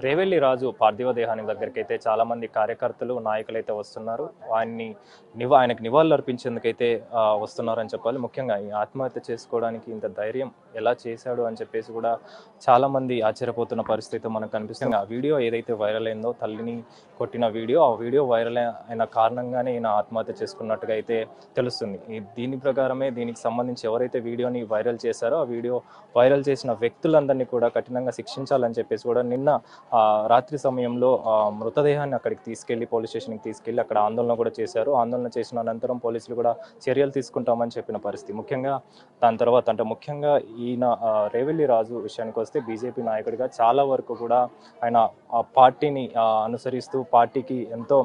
రేవెల్లి రాజు పార్థివ దేహానికి దగ్గరికైతే చాలామంది కార్యకర్తలు నాయకులైతే వస్తున్నారు. ఆయనకు నివాళులు అర్పించేందుకైతే వస్తున్నారని చెప్పాలి. ముఖ్యంగా ఈ ఆత్మహత్య చేసుకోవడానికి ఇంత ధైర్యం ఎలా చేశాడు అని చెప్పేసి కూడా చాలామంది ఆశ్చర్యపోతున్న పరిస్థితి మనకు కనిపిస్తుంది. ఆ వీడియో ఏదైతే వైరల్ అయిందో తల్లిని కొట్టిన వీడియో, ఆ వీడియో వైరల్ అయిన కారణంగానే ఈయన ఆత్మహత్య చేసుకున్నట్టుగా అయితే తెలుస్తుంది. దీని ప్రకారమే దీనికి సంబంధించి ఎవరైతే వీడియోని వైరల్ చేశారో ఆ వీడియో వైరల్ చేసిన వ్యక్తులందరినీ కూడా కఠినంగా శిక్షించాలని చెప్పేసి కూడా నిన్న రాత్రి సమయంలో మృతదేహాన్ని అక్కడికి తీసుకెళ్లి పోలీస్ స్టేషన్కి తీసుకెళ్లి అక్కడ ఆందోళన కూడా చేశారు. ఆందోళన చేసిన అనంతరం పోలీసులు కూడా చర్యలు తీసుకుంటామని చెప్పిన పరిస్థితి. ముఖ్యంగా దాని తర్వాత ముఖ్యంగా ఈయన రేవెల్లి రాజు విషయానికి వస్తే బీజేపీ నాయకుడిగా చాలా వరకు కూడా ఆయన పార్టీని అనుసరిస్తూ పార్టీకి ఎంతో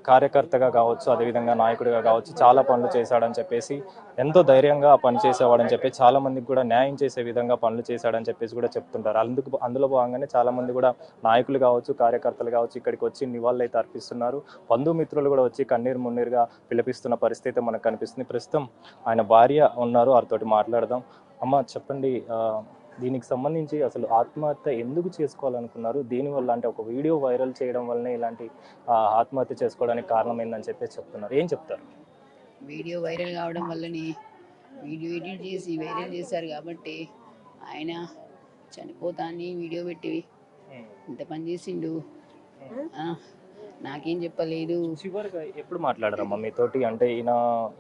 కార్యకర్తగా కావచ్చు, అదేవిధంగా నాయకుడిగా కావచ్చు చాలా పనులు చేశాడని చెప్పేసి, ఎంతో ధైర్యంగా పనిచేసేవాడని చెప్పి చాలా మందికి కూడా న్యాయం చేసే విధంగా పనులు చేశాడని చెప్పేసి కూడా చెప్తుంటారు. అందులో భాగంగానే చాలా మంది కూడా నాయకులు కావచ్చు, కార్యకర్తలు కావచ్చు ఇక్కడికి వచ్చి నివాళులు అయితే అర్పిస్తున్నారు. బంధుమిత్రులు కూడా వచ్చి కన్నీరు మున్నీరుగా పిలిపిస్తున్న పరిస్థితి మనకు కనిపిస్తుంది. ప్రస్తుతం ఆయన భార్య ఉన్నారు, వారితోటి మాట్లాడదాం. అమ్మ చెప్పండి, దీనికి సంబంధించి అసలు ఆత్మహత్య ఎందుకు చేసుకోవాలనుకున్నారు? దీనివల్ల అంటే ఒక వీడియో వైరల్ చేయడం వల్లనే ఇలాంటి ఆత్మహత్య చేసుకోవడానికి కారణం ఏందని చెప్పేసి చెప్తున్నారు. ఏం చెప్తారు? వీడియో వైరల్ కావడం వల్లనే వీడియో ఎడిట్ చేసి వైరల్ చేశారు కాబట్టి ఆయన చనిపోతాన్ని వీడియో పెట్టి ఇంత పని చేసిండు. నాకేం చెప్పలేదు. చివరిగా ఎప్పుడు మాట్లాడారమ్మా మీతోటి? అంటే ఈయన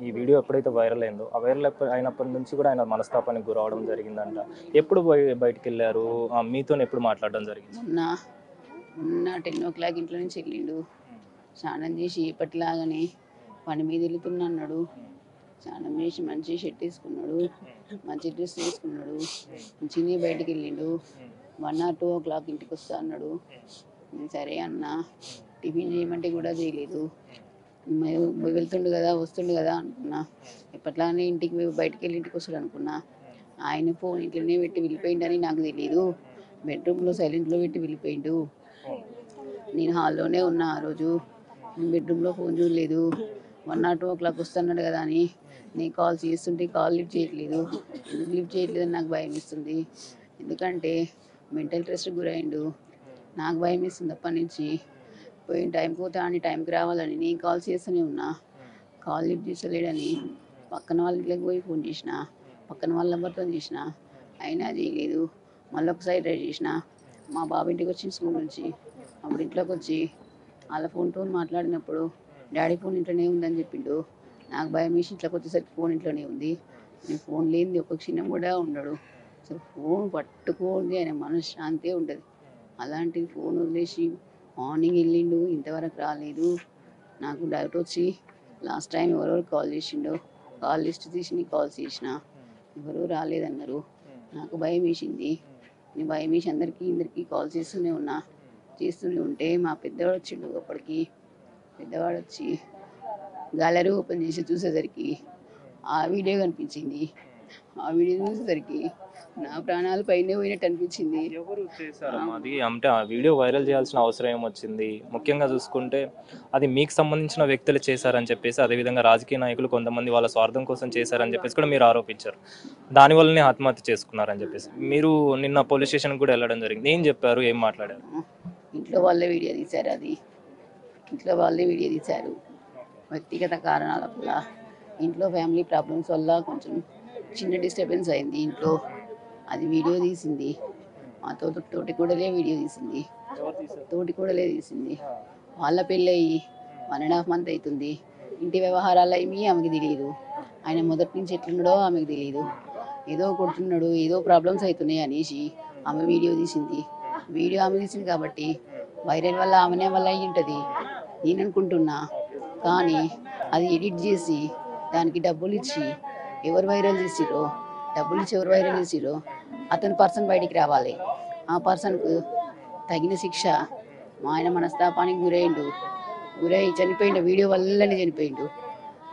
ఈ వీడియో ఎప్పుడైతే వైరల్ అయిందో ఆ వైరల్ అయినప్పటి నుంచి కూడా ఆయన మనస్తాపానికి గురవడం జరిగిందంట. ఎప్పుడు బయటికి వెళ్ళారు? మీతో ఎప్పుడు మాట్లాడడం జరిగింది? మొన్న 10 o'clock ఇంట్లో నుంచి వెళ్ళిండు. స్నానం చేసి ఎప్పటిలాగానే పని మీద వెళ్తున్నా అన్నాడు. స్నానం చేసి మంచి షర్ట్ వేసుకున్నాడు, మంచి డ్రెస్ వేసుకున్నాడు, మంచిగా బయటికి వెళ్ళిండు. 1 or 2 o'clock ఇంటికి వస్తా అన్నాడు. సరే అన్న, టిఫిన్ చేయమంటే కూడా చేయలేదు. వెళ్తుండు కదా వస్తుండు కదా అనుకున్నా. ఎప్పట్లానే ఇంటికి బయటికి వెళ్ళి ఇంటికి వస్తాడు అనుకున్నా. ఆయన ఫోన్ ఇంట్లోనే పెట్టి వెళ్ళిపోయిండని నాకు తెలియదు. బెడ్రూమ్లో సైలెంట్లో పెట్టి వెళ్ళిపోయిండు. నేను హాల్లోనే ఉన్నా ఆ రోజు. బెడ్రూమ్లో ఫోన్ చూడలేదు. 1 or 2 o'clock వస్తున్నాడు కదా అని నేను కాల్స్ చేస్తుంటే కాల్ లిఫ్ట్ చేయట్లేదు. ఎందుకు లిఫ్ట్ చేయట్లేదని నాకు భయం ఇస్తుంది. ఎందుకంటే మెంటల్ స్ట్రెస్కి గురైండు. నాకు భయం ఇస్తుంది అప్పటి నుంచి. పోయిన టైంకి పోతే అని టైంకి రావాలని నేను కాల్ చేస్తూనే ఉన్నా. కాల్ లిఫ్ట్ చేస్తలేడని పక్కన వాళ్ళ ఇంట్లోకి పోయి ఫోన్ చేసిన, పక్కన వాళ్ళ నెంబర్తో చేసిన, అయినా చేయలేదు. మళ్ళీ ఒకసారి ట్రై చేసిన. మా బాబు ఇంటికి వచ్చిన స్కూల్ నుంచి అప్పుడు ఇంట్లోకి వచ్చి వాళ్ళ ఫోన్తో మాట్లాడినప్పుడు డాడీ ఫోన్ ఇంట్లోనే ఉందని చెప్పిండు. నాకు భయం వేసి ఇంట్లోకి వచ్చేసరికి ఫోన్ ఇంట్లోనే ఉంది. నేను ఫోన్ లేనిది ఒక క్షణం కూడా ఉండడు. అసలు ఫోన్ పట్టుకోండి ఆయన మనశ్శాంతే ఉంటుంది. అలాంటిది ఫోన్ వదిలేసి మార్నింగ్ వెళ్ళిండు, ఇంతవరకు రాలేదు. నాకు డౌట్ వచ్చి లాస్ట్ టైం ఎవరెవరు కాల్ చేసిండో కాల్ లిస్ట్ తీసి నీకు కాల్ చేసిన, ఎవరు రాలేదన్నారు. నాకు భయం వేసింది. నేను భయం వేసి అందరికీ కాల్ చేస్తూనే ఉంటే మా పెద్దవాడు వచ్చిండు. అప్పటికి పెద్దవాడు వచ్చి గ్యాలరీ ఓపెన్ చేసి చూసేసరికి ఆ వీడియో కనిపించింది. ఆ వీడియో చూసేసరికి నా ప్రాణాలు పైనే పోయినట్టు అనిపించింది. ఎవరు చేశారమ్మా అది? అంటే ఆ వీడియో వైరల్ చేయాల్సిన అవసరం ఏమొచ్చింది? ముఖ్యంగా చూసుకుంటే అది మీకు సంబంధించిన వ్యక్తులు చేశారని చెప్పేసి, అదేవిధంగా రాజకీయ నాయకులు కొంతమంది వాళ్ళ స్వార్థం కోసం చేశారని చెప్పేసి కూడా మీరు ఆరోపించారు. దానివల్లనే ఆత్మహత్య చేసుకున్నారని చెప్పేసి మీరు నిన్న పోలీస్ స్టేషన్కి కూడా వెళ్ళడం జరిగింది. ఏం చెప్పారు? ఏం మాట్లాడారు? ఇంట్లో వాళ్ళే వీడియో తీశారు. ఇంట్లో వాళ్ళే వీడియో తీశారు. వ్యక్తిగత కారణాల వల్ల, ఇంట్లో ఫ్యామిలీ ప్రాబ్లమ్స్ వల్ల కొంచెం చిన్న డిస్టర్బెన్స్ అయింది ఇంట్లో. అది వీడియో తీసింది మా తోటి కూడలే వీడియో తీసింది. వాళ్ళ పెళ్ళయి 1.5 month అవుతుంది. ఇంటి వ్యవహారాలు అవి ఆమెకి తెలియదు. ఆయన మొదటి నుంచి ఎట్లున్నాడో ఆమెకు తెలియదు. ఏదో కొడుతున్నాడు, ఏదో ప్రాబ్లమ్స్ అవుతున్నాయి అనేసి ఆమె వీడియో తీసింది. ఆమె తీసింది కాబట్టి వైరల్ వల్ల ఆమెనే వల్ల అయ్యి ఉంటుంది నేను అనుకుంటున్నా. కానీ అది ఎడిట్ చేసి దానికి డబ్బులు ఇచ్చి ఎవరు వైరల్ చేసిరో అతని పర్సన్ బయటికి రావాలి. ఆ పర్సన్కు తగిన శిక్ష. మా ఆయన మనస్తాపానికి గురై చనిపోయిండు. వీడియో వల్లనే చనిపోయిండు.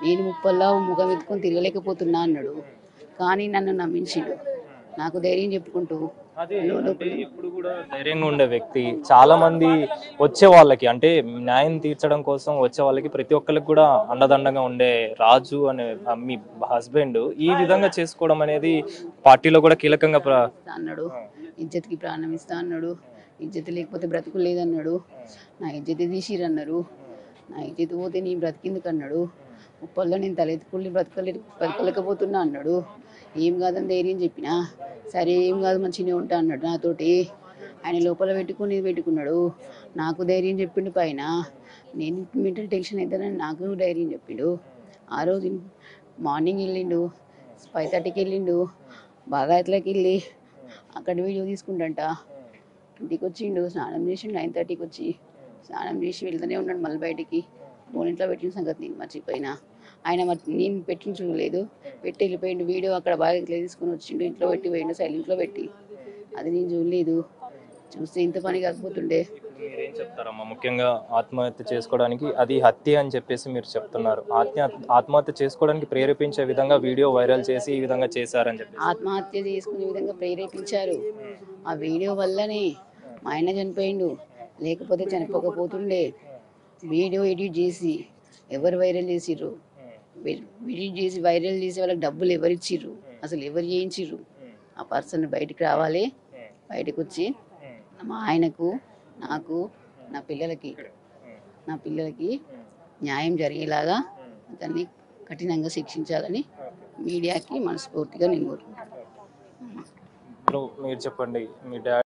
నేను ముప్పల్లో ముఖం ఎత్తుకొని తిరగలేకపోతున్నా అన్నాడు. కానీ నన్ను నమ్మించిండు. నాకు ధైర్యం చెప్పుకుంటూ ఇప్పుడు కూడా ధైర్యంగా ఉండే వ్యక్తి. చాలా మంది వచ్చే వాళ్ళకి అంటే న్యాయం తీర్చడం కోసం వచ్చే వాళ్ళకి ప్రతి ఒక్కరికి కూడా అండదండగా ఉండే రాజు అనే మీ హస్బెండ్ ఈ విధంగా చేసుకోవడం అనేది పార్టీలో కూడా కీలకంగా అన్నాడు. ఇజ్జత్కి ప్రాణం ఇస్తా అన్నాడు. ఇజ్జత్ లేకపోతే బ్రతుకు లేదన్నాడు. నా ఇజ్జత్ తీసిరన్నారు. నా ఇజ్జత్ పోతే నీ బ్రతికిందుకు అన్నాడు. ఉప్పల్లో నేను తలెత్తుకుని బ్రతకలేకపోతున్నా అన్నాడు. ఏం కాదని ధైర్యం చెప్పినా, సరే ఏం కాదు మంచిగానే ఉంటా అన్నాడు నాతోటి. ఆయన లోపల పెట్టుకున్నాడు. నాకు ధైర్యం చెప్పిండు పైన. నేను మెంటల్ టెన్షన్ అవుతానని నాకు ధైర్యం చెప్పిండు. ఆ రోజు మార్నింగ్ వెళ్ళిండు, 5:30కి వెళ్ళిండు. బాగా ఎట్లకి వెళ్ళి అక్కడ వీడియో తీసుకుంటంట. ఇంటికి వచ్చిండు, స్నానం చేసిండు. 9:30కి వచ్చి స్నానం చేసి వెళ్తూనే ఉన్నాడు మళ్ళీ బయటికి. ఫోన్ పెట్టిన సంగతి నేను మర్చిపోయినా. ఆయన నేను పెట్టిన చూడలేదు, పెట్టి వెళ్ళిపోయిండు. వీడియో అక్కడ బాగా ఇట్లా తీసుకుని వచ్చిండు, ఇంట్లో పెట్టి పోయిండు, సైలెంట్లో పెట్టి. అది నేను చూడలేదు. చూస్తే ఇంత పని కాకపోతుండే. మీరేం చెప్తారమ్మా? ముఖ్యంగా ఆత్మహత్య చేసుకోవడానికి అది హత్య అని చెప్పేసి మీరు చెప్తున్నారు. ఆత్మహత్య చేసుకోవడానికి ప్రేరేపించే విధంగా వీడియో వైరల్ చేసి ఈ విధంగా చేశారని చెప్పి ఆత్మహత్య చేసుకునే విధంగా ప్రేరేపించారు. ఆ వీడియో వల్లనే మా ఆయన చనిపోయిండు, లేకపోతే చనిపోకపోతుండే. వీడియో ఎడిట్ చేసి ఎవరు వైరల్ చేసిర్రు? ఎడిట్ చేసి వైరల్ చేసి వాళ్ళకి డబ్బులు ఎవరు ఇచ్చిర్రు? అసలు ఎవరు చేయించిర్రు? ఆ పర్సన్ బయటికి రావాలి. బయటకు వచ్చి మా ఆయనకు, నాకు, నా పిల్లలకి న్యాయం జరిగేలాగా అతన్ని కఠినంగా శిక్షించాలని మీడియాకి మనస్ఫూర్తిగా నేను కోరుకుంటున్నాను. మీరు చెప్పండి, మీ డాడీ